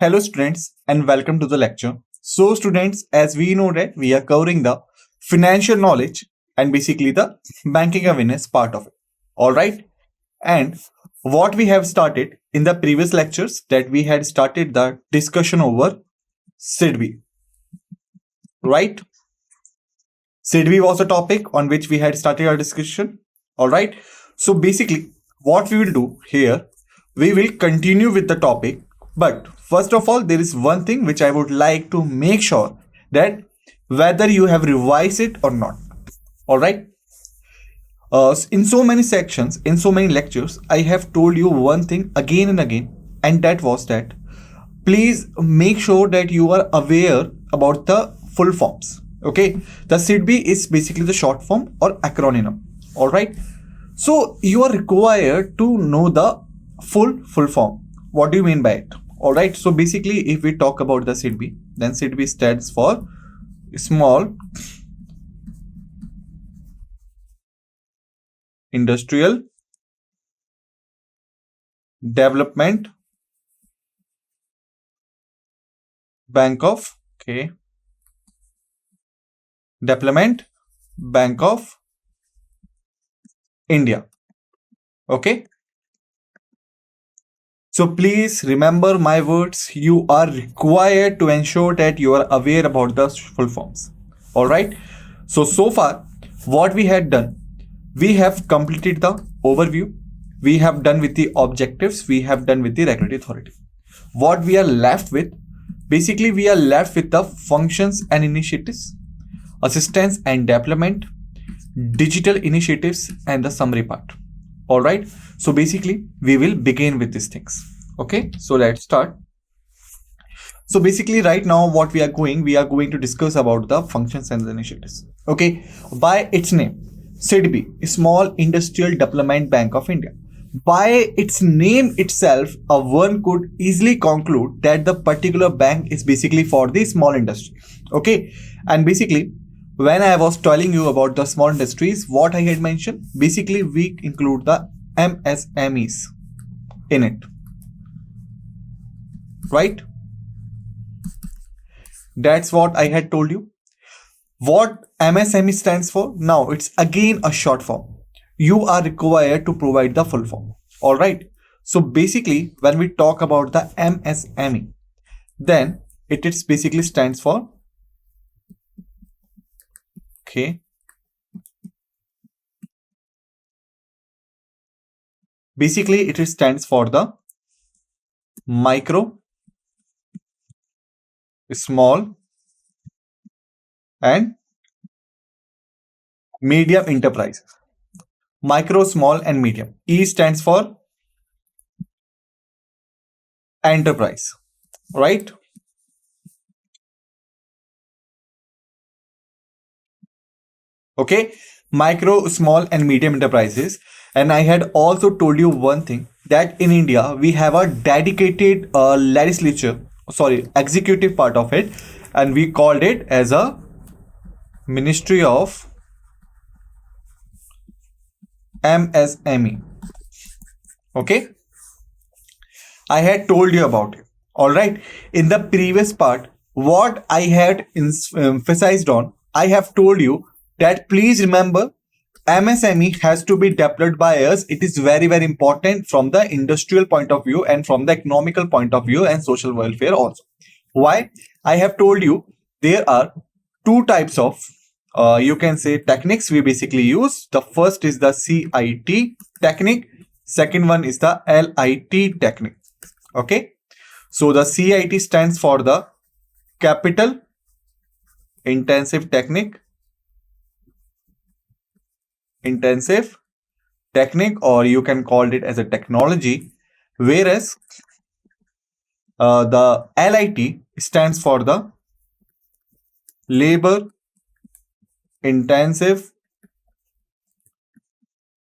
Hello students and welcome to the lecture. So students, as we know that we are covering the financial knowledge and basically the banking awareness part of it. All right. And what we have started in the previous lectures that we had started the discussion over SIDB, right? SIDB was a topic on which we had started our discussion. All right. So basically what we will do here, we will continue with the topic. But first of all, there is one thing which I would like to make sure that whether you have revised it or not. All right. In so many sections, in so many lectures, I have told you one thing again and again, and that was that please make sure that you are aware about the full forms. Okay, the SIDB is basically the short form or acronym. All right. So you are required to know the full form. What do you mean by it? All right. So basically, if we talk about the SIDB, then SIDB stands for Small Industrial Development Bank of Development Bank of India. Okay. So please remember my words. You are required to ensure that you are aware about the full forms. All right. So far, what we had done, we have completed the overview. We have done with the objectives. We have done with the regulatory authority. What we are left with, basically, we are left with the functions and initiatives, assistance and development, digital initiatives, and the summary part. All right. So basically, we will begin with these things. Okay. So let's start. So basically, right now, what we are going to discuss about the functions and the initiatives. Okay. By its name, SIDB, Small Industrial Development Bank of India. By its name itself, one could easily conclude that the particular bank is basically for the small industry. Okay. And basically, when I was telling you about the small industries, what I had mentioned, basically we include the MSMEs in it. Right? That's what I had told you. What MSME stands for? Now it's again a short form. You are required to provide the full form. All right. So basically, when we talk about the MSME, then it is basically stands for Basically, it stands for the micro, small, and medium enterprises. Micro, small, and medium. E stands for enterprise, right? Okay, micro, small, and medium enterprises. And I had also told you one thing that in India we have a dedicated executive part of it, and we called it as a Ministry of MSME. Okay, I had told you about it. All right, in the previous part, what I had emphasized on, I have told you that please remember MSME has to be developed by us. It is very, very important from the industrial point of view and from the economical point of view and social welfare also. Why? I have told you there are two types of, you can say, techniques we basically use. The first is the CIT technique. Second one is the LIT technique. Okay. So the CIT stands for the Capital Intensive Technique, or you can call it as a technology, whereas the LIT stands for the labor intensive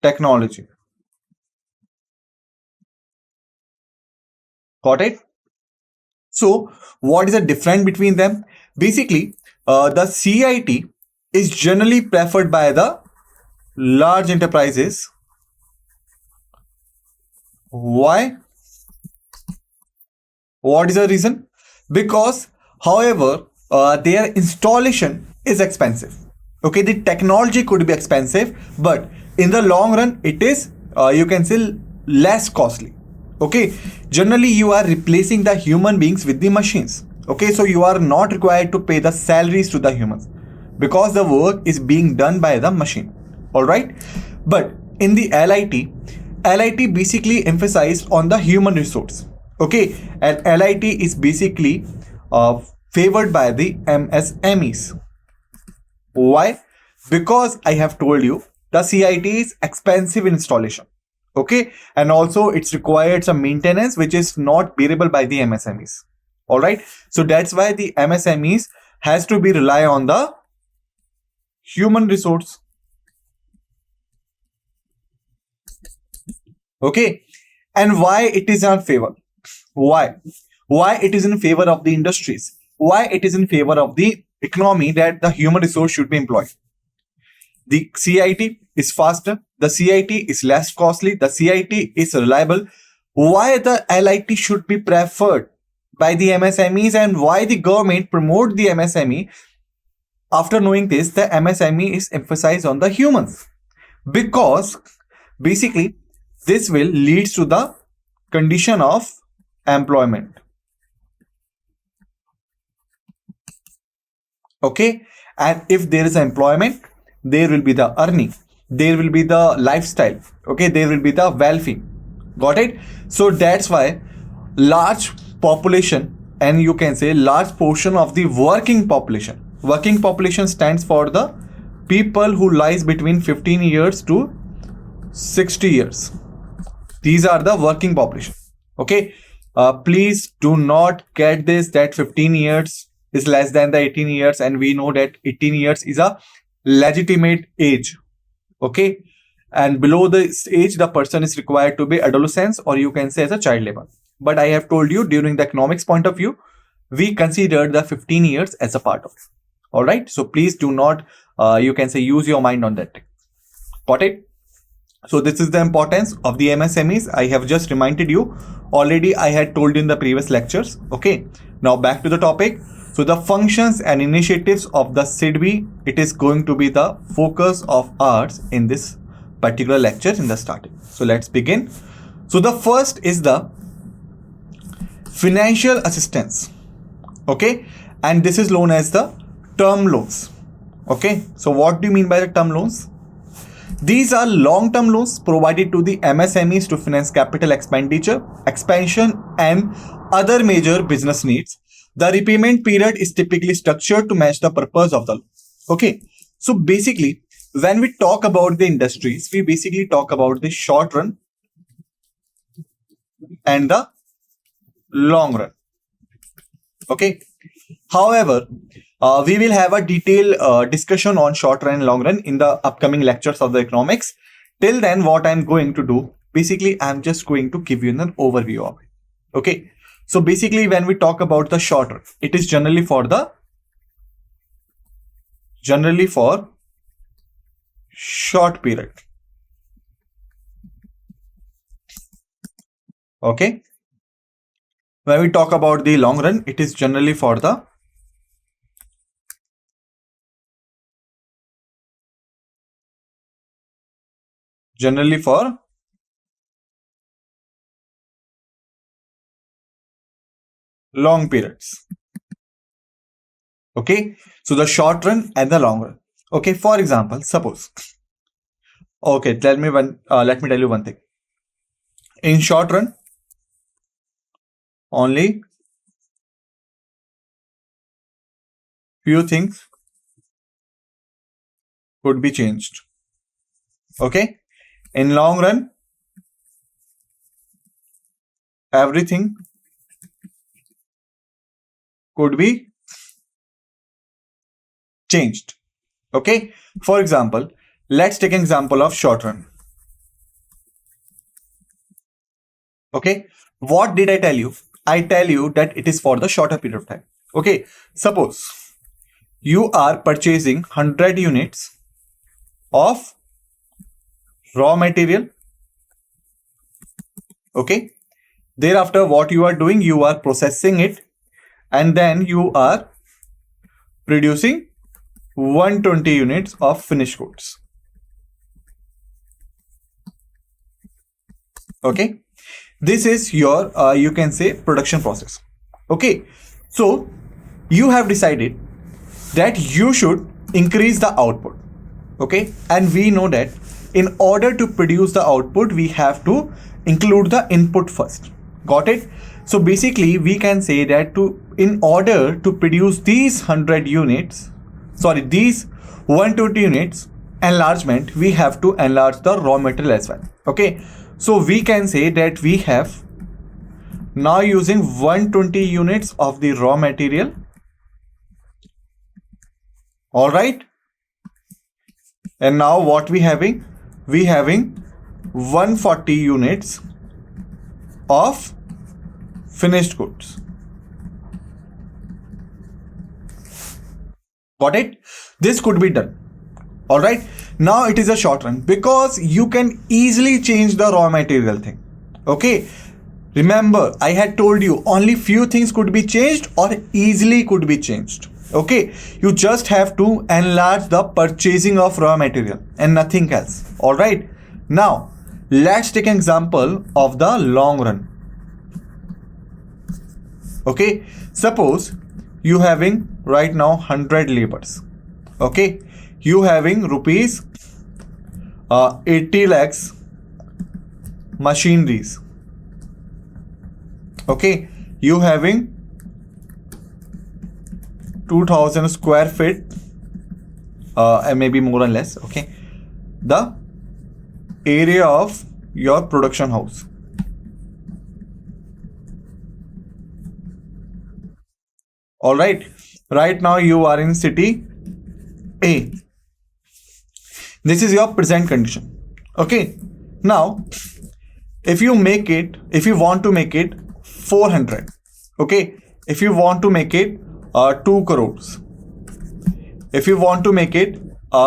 technology. Got it? So what is the difference between them? Basically, the CIT is generally preferred by the large enterprises. Why? What is the reason? Because, however, their installation is expensive. Okay, the technology could be expensive, but in the long run, it is, you can say, less costly. Okay, generally, you are replacing the human beings with the machines. Okay, so you are not required to pay the salaries to the humans because the work is being done by the machine. All right, but in the LIT basically emphasized on the human resource. Okay, and LIT is basically favored by the MSMEs. Why? Because I have told you the CIT is expensive in installation. Okay, and also it's required some maintenance which is not bearable by the MSMEs. All right, so that's why the MSMEs has to be rely on the human resource. Okay, and why it is in favor? Why? Why it is in favor of the industries? Why it is in favor of the economy that the human resource should be employed? The CIT is faster, the CIT is less costly, the CIT is reliable. Why the LIT should be preferred by the MSMEs and why the government promote the MSME? After knowing this, the MSME is emphasized on the humans because basically this will lead to the condition of employment. Okay, and if there is employment, there will be the earning, there will be the lifestyle. Okay, there will be the wealthy. Got it? So that's why large population, and you can say large portion of the working population stands for the people who lies between 15 years to 60 years. These are the working population. Okay, please do not get this that 15 years is less than the 18 years, and we know that 18 years is a legitimate age. Okay, and below this age the person is required to be adolescence, or you can say as a child labor. But I have told you during the economics point of view, we considered the 15 years as a part of it. All right, so please do not, you can say, use your mind on that. Got it? So this is the importance of the MSMEs. I have just reminded you. Already I had told you in the previous lectures. Okay, now back to the topic. So the functions and initiatives of the SIDB, it is going to be the focus of ours in this particular lecture in the starting. So let's begin. So the first is the financial assistance. Okay, and this is known as the term loans. Okay, so what do you mean by the term loans? These are long-term loans provided to the MSMEs to finance capital expenditure, expansion, and other major business needs. The repayment period is typically structured to match the purpose of the loan. Okay, so basically, when we talk about the industries, we basically talk about the short run and the long run. Okay, however, we will have a detailed discussion on short run and long run in the upcoming lectures of the economics. Till then, what I'm going to do, basically, I'm just going to give you an overview of it. Okay, so basically, when we talk about the short run, it is generally for short period. Okay, when we talk about the long run, it is generally for long periods. Okay, so the short run and the long run. Okay, for example, suppose. Okay, let me tell you one thing. In short run, only few things could be changed. Okay, in long run, everything could be changed. Okay, for example, let's take an example of short run. Okay, what did I tell you? I tell you that it is for the shorter period of time. Okay, suppose you are purchasing 100 units of raw material. Okay, Thereafter, what you are doing, you are processing it, and then you are producing 120 units of finished goods. Okay, this is your you can say production process. Okay, so you have decided that you should increase the output. Okay, and we know that in order to produce the output, we have to include the input first. Got it? So basically we can say that in order to produce these 100 units, sorry, these 120 units enlargement, we have to enlarge the raw material as well. Okay, so we can say that we have now using 120 units of the raw material. All right, and now what we having 140 units of finished goods. Got it? This could be done. All right, now it is a short run because you can easily change the raw material thing. Okay, remember I had told you only few things could be changed or easily could be changed. Okay, you just have to enlarge the purchasing of raw material and nothing else. All right, now let's take an example of the long run. Okay, suppose you having right now 100 laborers. Okay, you having rupees 80 lakhs machineries. Okay, you having 2000 square feet and maybe more or less. Okay, the area of your production house. All right, right now you are in city A. This is your present condition. Okay, now if you want to make it 400, okay, if you want to make it 2 crores, if you want to make it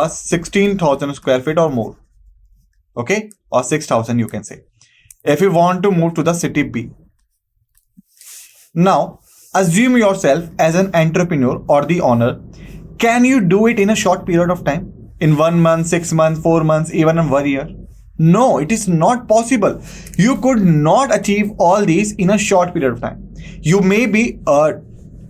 16,000 square feet or more, okay, or 6,000 you can say, if you want to move to the city B. Now assume yourself as an entrepreneur or the owner. Can you do it in a short period of time? In 1 month, 6 months, 4 months, even in 1 year? No, it is not possible. You could not achieve all these in a short period of time. You may be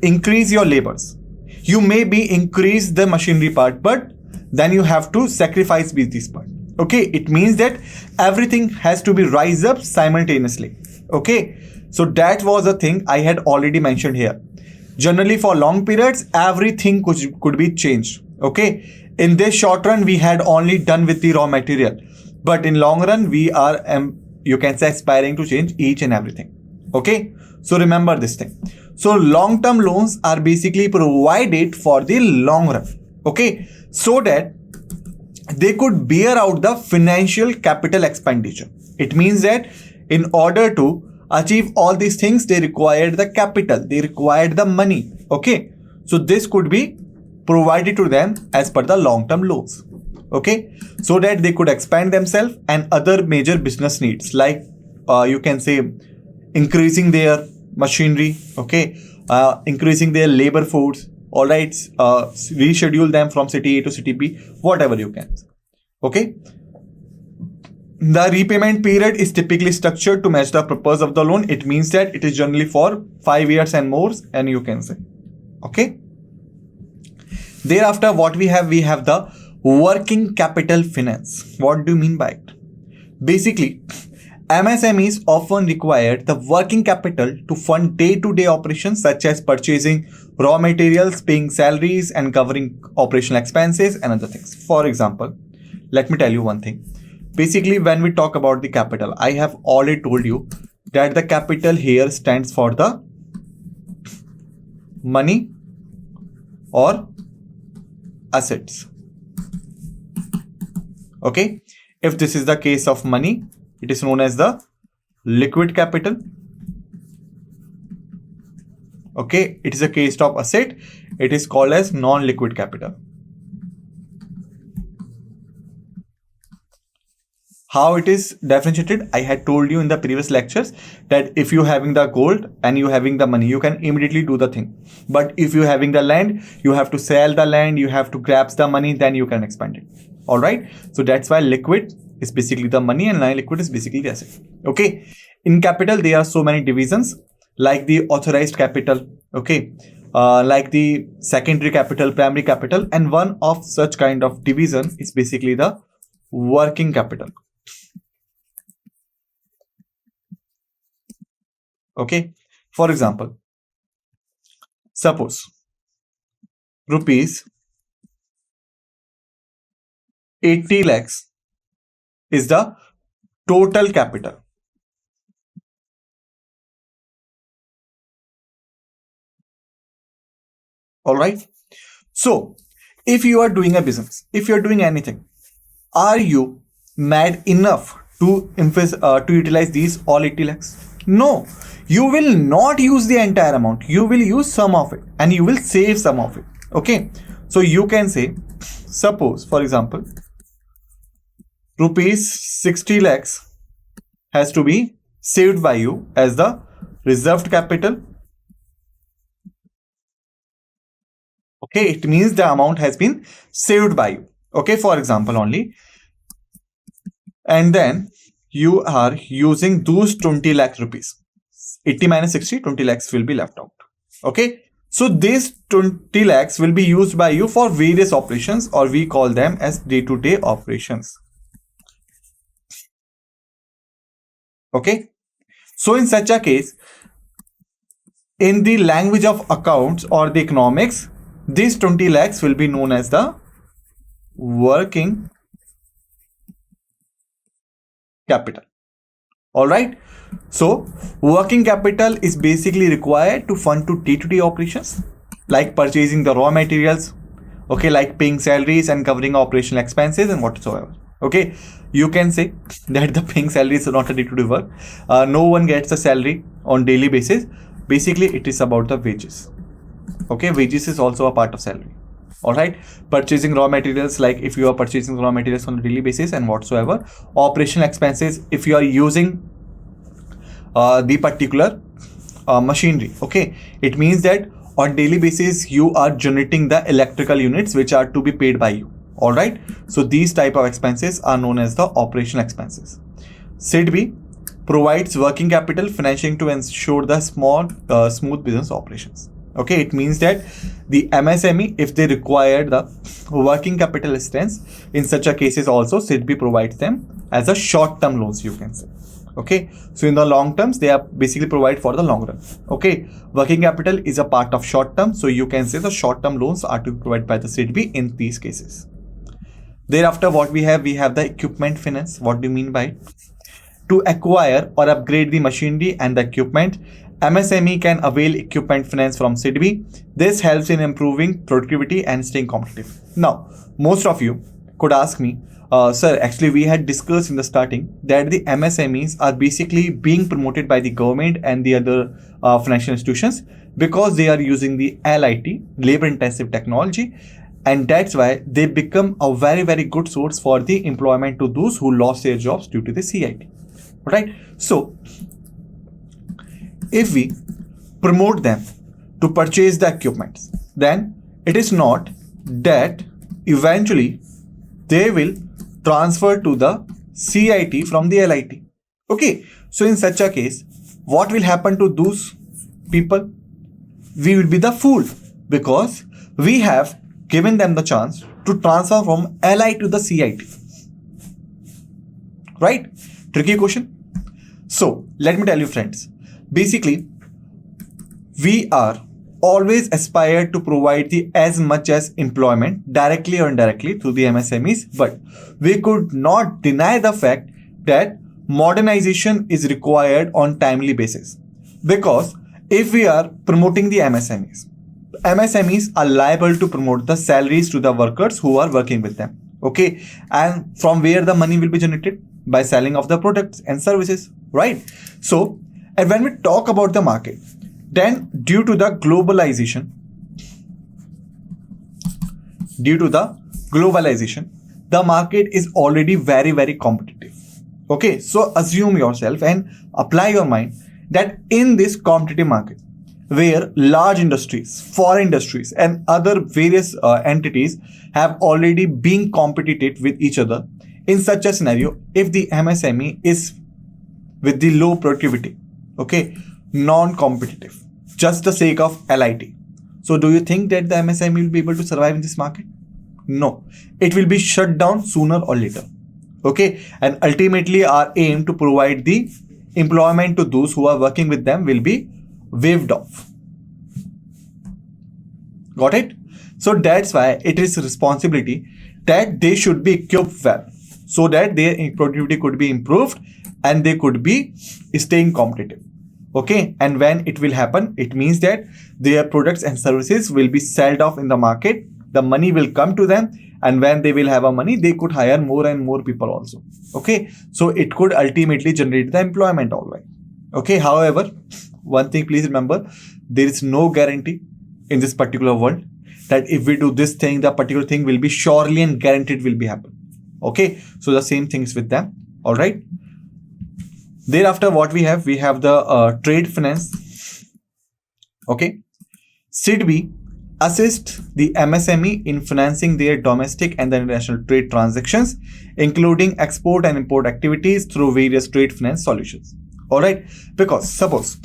increase your labors. You may be increase the machinery part, but then you have to sacrifice with this part. Okay, it means that everything has to be rise up simultaneously. Okay, so that was a thing I had already mentioned here. Generally for long periods, everything could be changed. Okay, in this short run, we had only done with the raw material, but in long run, we are, you can say, aspiring to change each and everything. Okay, so remember this thing. So long-term loans are basically provided for the long run. Okay, so that they could bear out the financial capital expenditure. It means that in order to achieve all these things, they required the capital, they required the money. Okay, so this could be provided to them as per the long-term loans. Okay, so that they could expand themselves and other major business needs, like you can say increasing their machinery. Okay, increasing their labor force. All right, reschedule them from city A to city B, whatever you can. Okay, the repayment period is typically structured to match the purpose of the loan. It means that it is generally for 5 years and more, and you can say. Okay, thereafter what we have the working capital finance. What do you mean by it? Basically, MSMEs often require the working capital to fund day-to-day operations such as purchasing raw materials, paying salaries, and covering operational expenses and other things. For example, let me tell you one thing. Basically, when we talk about the capital, I have already told you that the capital here stands for the money or assets. Okay, if this is the case of money, it is known as the liquid capital. Okay, it is a case of asset, it is called as non-liquid capital. How it is differentiated, I had told you in the previous lectures that if you having the gold and you having the money, you can immediately do the thing. But if you having the land, you have to sell the land, you have to grab the money, then you can expand it. All right. So that's why liquid is basically the money and non-liquid is basically the asset. Okay. In capital, there are so many divisions like the authorized capital. Okay. Like the secondary capital, primary capital, and one of such kind of division is basically the working capital. Okay. For example, suppose rupees 80 lakhs is the total capital. All right. So if you are doing a business, if you are doing anything, are you mad enough to utilize these all 80 lakhs? No, you will not use the entire amount. You will use some of it and you will save some of it. Okay. So you can say, suppose, for example, rupees 60 lakhs has to be saved by you as the reserved capital. Okay, it means the amount has been saved by you. Okay, for example only. And then you are using those 20 lakh rupees. 80 minus 60, 20 lakhs will be left out. Okay, so these 20 lakhs will be used by you for various operations, or we call them as day-to-day operations. Okay, so in such a case, in the language of accounts or the economics, these 20 lakhs will be known as the working capital. All right. So working capital is basically required to fund to day-to-day operations like purchasing the raw materials, okay, like paying salaries and covering operational expenses and whatsoever. Okay, you can say that the paying salary is not a day-to-day work. No one gets a salary on daily basis. Basically, it is about the wages. Okay, wages is also a part of salary. All right, purchasing raw materials, like if you are purchasing raw materials on a daily basis and whatsoever. Operational expenses, if you are using the particular machinery. Okay, it means that on daily basis you are generating the electrical units which are to be paid by you. All right, so these type of expenses are known as the operational expenses. SIDB provides working capital financing to ensure the smooth business operations. Okay, it means that the MSME, if they require the working capital assistance, in such a cases also SIDB provides them as a short-term loans, you can say. Okay, so in the long terms they are basically provide for the long run. Okay, working capital is a part of short term, so you can say the short-term loans are to be provided by the SIDB in these cases. Thereafter, what we have the equipment finance. What do you mean by it? To acquire or upgrade the machinery and the equipment, MSME can avail equipment finance from SIDB. This helps in improving productivity and staying competitive. Now, most of you could ask me, sir, actually we had discussed in the starting that the MSMEs are basically being promoted by the government and the other financial institutions because they are using the LIT, labor intensive technology, and that's why they become a very, very good source for the employment to those who lost their jobs due to the CIT. Right? So if we promote them to purchase the equipment, then it is not that eventually they will transfer to the CIT from the LIT. Okay, so in such a case, what will happen to those people? We will be the fool because we have given them the chance to transfer from LI to the CIT. Right? Tricky question. So let me tell you, friends, basically we are always aspire to provide the as much as employment directly or indirectly through the MSMEs, but we could not deny the fact that modernization is required on timely basis, because if we are promoting the MSMEs are liable to promote the salaries to the workers who are working with them. Okay, and from where the money will be generated? By selling of the products and services, right? So, and when we talk about the market, then due to the globalization, the market is already very, very competitive. Okay, so assume yourself and apply your mind that in this competitive market, where large industries, foreign industries, and other various entities have already been competitive with each other, in such a scenario, if the MSME is with the low productivity, okay, non-competitive, just the sake of LIT. So do you think that the MSME will be able to survive in this market? No, it will be shut down sooner or later. Okay, and ultimately our aim to provide the employment to those who are working with them will be waived off. Got it? So that's why it is responsibility that they should be equipped well so that their productivity could be improved and they could be staying competitive. Okay, and when it will happen, it means that their products and services will be sold off in the market, the money will come to them, and when they will have a money, they could hire more and more people also. Okay, so it could ultimately generate the employment, all right. Okay, however, one thing please remember, there is no guarantee in this particular world that if we do this thing, the particular thing will be surely and guaranteed will be happen. Okay, so the same things with them, all right. Thereafter, what we have the trade finance. Okay, SIDB assist the MSME in financing their domestic and the international trade transactions, including export and import activities through various trade finance solutions. All right, because suppose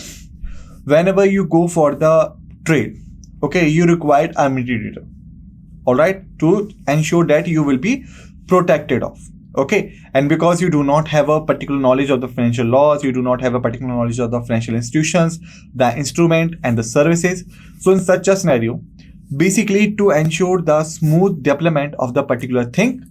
whenever you go for the trade, okay, you require a mediator, all right, to ensure that you will be protected of. Okay, and because you do not have a particular knowledge of the financial laws, you do not have a particular knowledge of the financial institutions, the instrument and the services, so in such a scenario, basically to ensure the smooth development of the particular thing,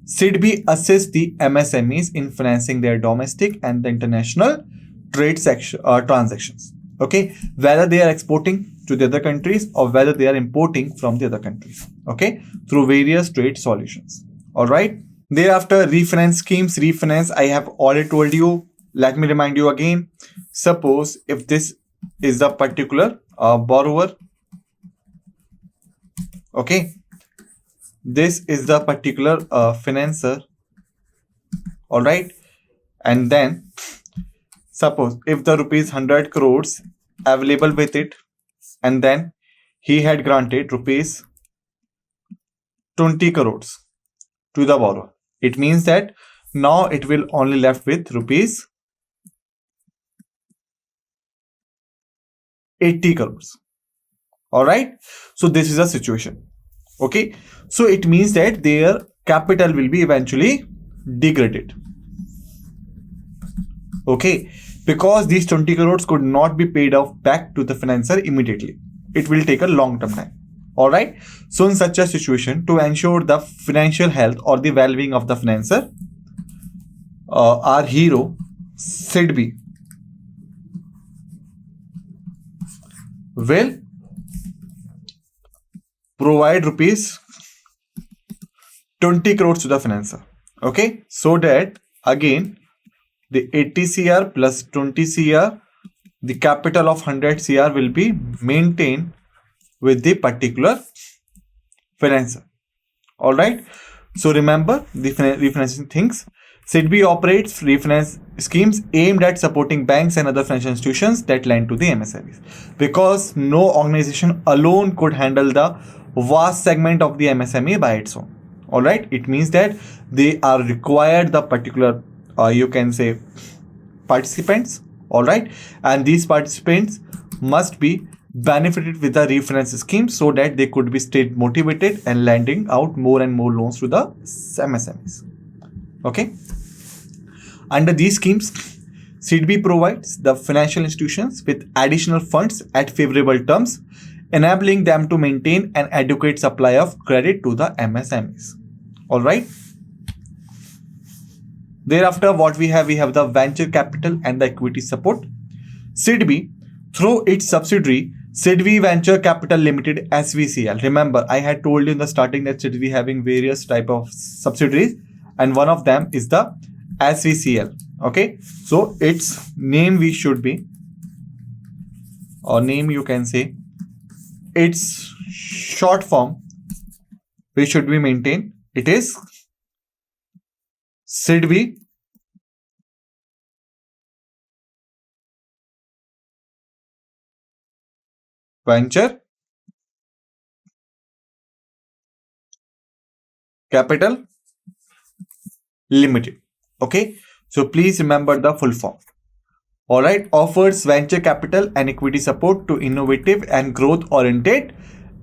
SIDB assists the MSMEs in financing their domestic and the international trade transactions. Okay, whether they are exporting to the other countries or whether they are importing from the other countries. Okay, through various trade solutions. All right. Thereafter, refinance schemes. Refinance, I have already told you. Let me remind you again. Suppose if this is the particular borrower, okay, this is the particular financer, all right, and then suppose if the rupees 100 crores available with it, and then he had granted rupees 20 crores to the borrower. It means that now it will only left with rupees 80 crores. All right. So this is a situation. Okay. So it means that their capital will be eventually degraded. Okay. Because these 20 crores could not be paid off back to the financer immediately. It will take a long term time. All right. So in such a situation, to ensure the financial health or the well-being of the financer, our hero SIDB will provide rupees 20 crores to the financer. Okay, so that again the 80 CR plus 20 CR, the capital of 100 CR will be maintained with the particular financer. All right. So remember the refinancing things. SIDB operates refinance schemes aimed at supporting banks and other financial institutions that lend to the MSMEs, because no organization alone could handle the vast segment of the MSME by its own. All right. It means that they are required the particular, you can say, participants. All right. And these participants must be benefited with the refinance scheme so that they could be stayed motivated and lending out more and more loans to the MSMEs. Okay. Under these schemes, SIDB provides the financial institutions with additional funds at favorable terms, enabling them to maintain an adequate supply of credit to the MSMEs. All right. Thereafter, what we have the venture capital and the equity support. SIDB, through its subsidiary SIDB Venture Capital Limited (SVCL). Remember, I had told you in the starting that SIDB having various type of subsidiaries, and one of them is the SVCL. Okay, so its name we should be, or name you can say, its short form we should be maintained. It is SIDB Venture Capital Limited. Okay, so please remember the full form. All right, offers venture capital and equity support to innovative and growth oriented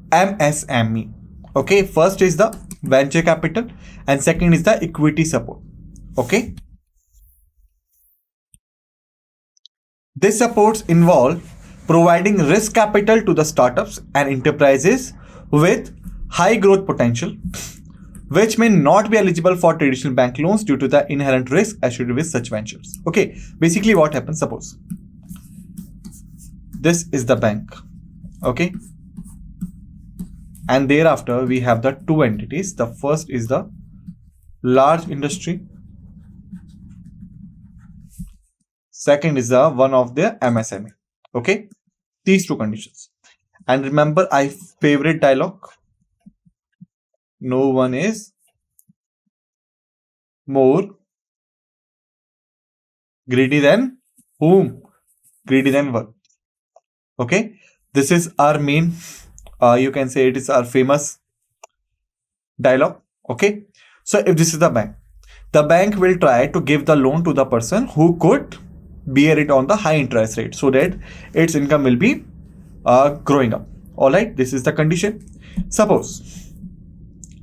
MSME. Okay, first is the venture capital and second is the equity support. Okay, this supports involve providing risk capital to the startups and enterprises with high growth potential, which may not be eligible for traditional bank loans due to the inherent risk associated with such ventures. Okay, basically what happens, suppose this is the bank, okay, and thereafter we have the two entities. The first is the large industry, second is the one of the MSME. Okay, these two conditions. And remember, I favorite dialogue, no one is more greedy than whom? Greedy than one. Okay, this is our main, you can say it is our famous dialogue. Okay, so if this is the bank will try to give the loan to the person who could bear it on the high interest rate so that its income will be growing up. All right, this is the condition. Suppose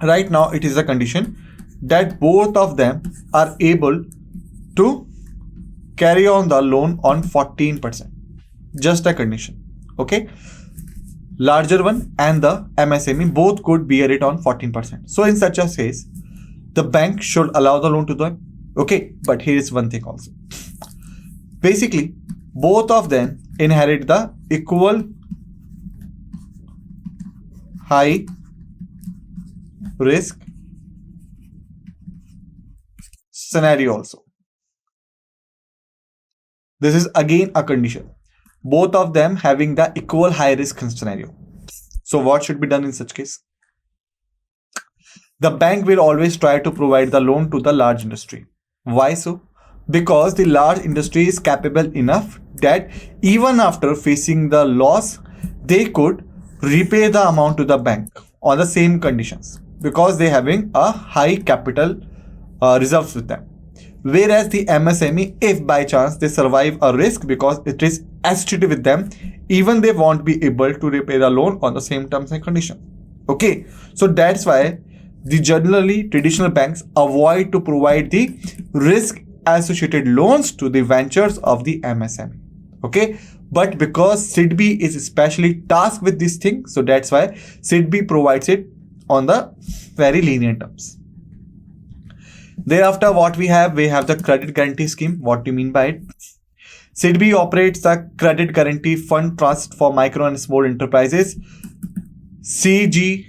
right now it is a condition that both of them are able to carry on the loan on 14%. Just a condition. Okay, larger one and the MSME both could bear it on 14%. So in such a case, the bank should allow the loan to them. Okay, but here is one thing also. Basically, both of them inherit the equal high risk scenario also. This is again a condition. Both of them having the equal high risk scenario. So what should be done in such case? The bank will always try to provide the loan to the large industry. Why so? Because the large industry is capable enough that even after facing the loss, they could repay the amount to the bank on the same conditions because they having a high capital reserves with them. Whereas the MSME, if by chance they survive a risk because it is associated with them, even they won't be able to repay the loan on the same terms and conditions. Okay, so that's why the generally traditional banks avoid to provide the risk associated loans to the ventures of the MSME. Okay, but because SIDBI is especially tasked with this thing, so that's why SIDBI provides it on the very lenient terms. Thereafter, what we have the credit guarantee scheme. What do you mean by it? SIDBI operates the Credit Guarantee Fund Trust for Micro and Small Enterprises, CGTMSE.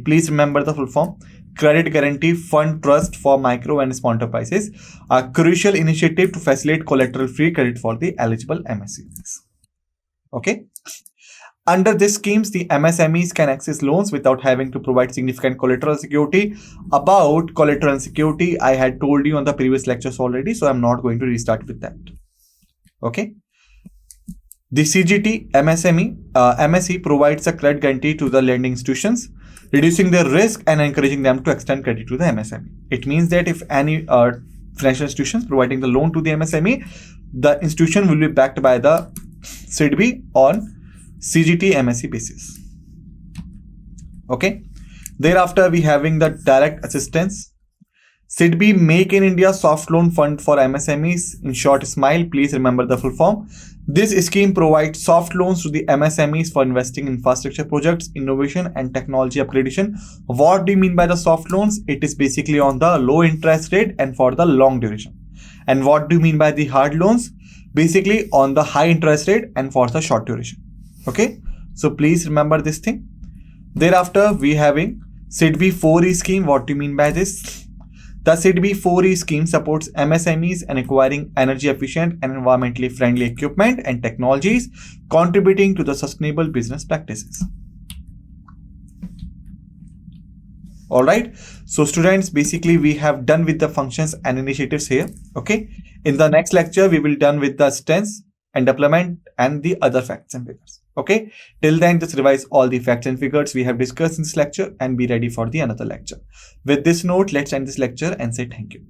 Please remember the full form. Credit Guarantee Fund Trust for Micro and Small Enterprises, a crucial initiative to facilitate collateral-free credit for the eligible MSMEs. Okay. Under this schemes, the MSMEs can access loans without having to provide significant collateral security. About collateral security, I had told you on the previous lectures already, so I'm not going to restart with that. Okay. The CGT MSE provides a credit guarantee to the lending institutions, reducing their risk and encouraging them to extend credit to the MSME. It means that if any financial institutions providing the loan to the MSME, the institution will be backed by the SIDBI on CGT MSE basis. Okay. Thereafter, we having the direct assistance. SIDBI Make in India Soft Loan Fund for MSMEs, in short SMILE. Please remember the full form. This scheme provides soft loans to the MSMEs for investing in infrastructure projects, innovation and technology upgradation. What do you mean by the soft loans? It is basically on the low interest rate and for the long duration. And what do you mean by the hard loans? Basically on the high interest rate and for the short duration. Okay, so please remember this thing. Thereafter, we having SIDBI 4E scheme. What do you mean by this? The SIDBI 4E scheme supports MSMEs in acquiring energy efficient and environmentally friendly equipment and technologies, contributing to the sustainable business practices. Alright, so students, basically we have done with the functions and initiatives here. Okay, in the next lecture, we will done with the strengths and deployment and the other facts and figures. Okay, till then just revise all the facts and figures we have discussed in this lecture and be ready for the another lecture. With this note, let's end this lecture and say thank you.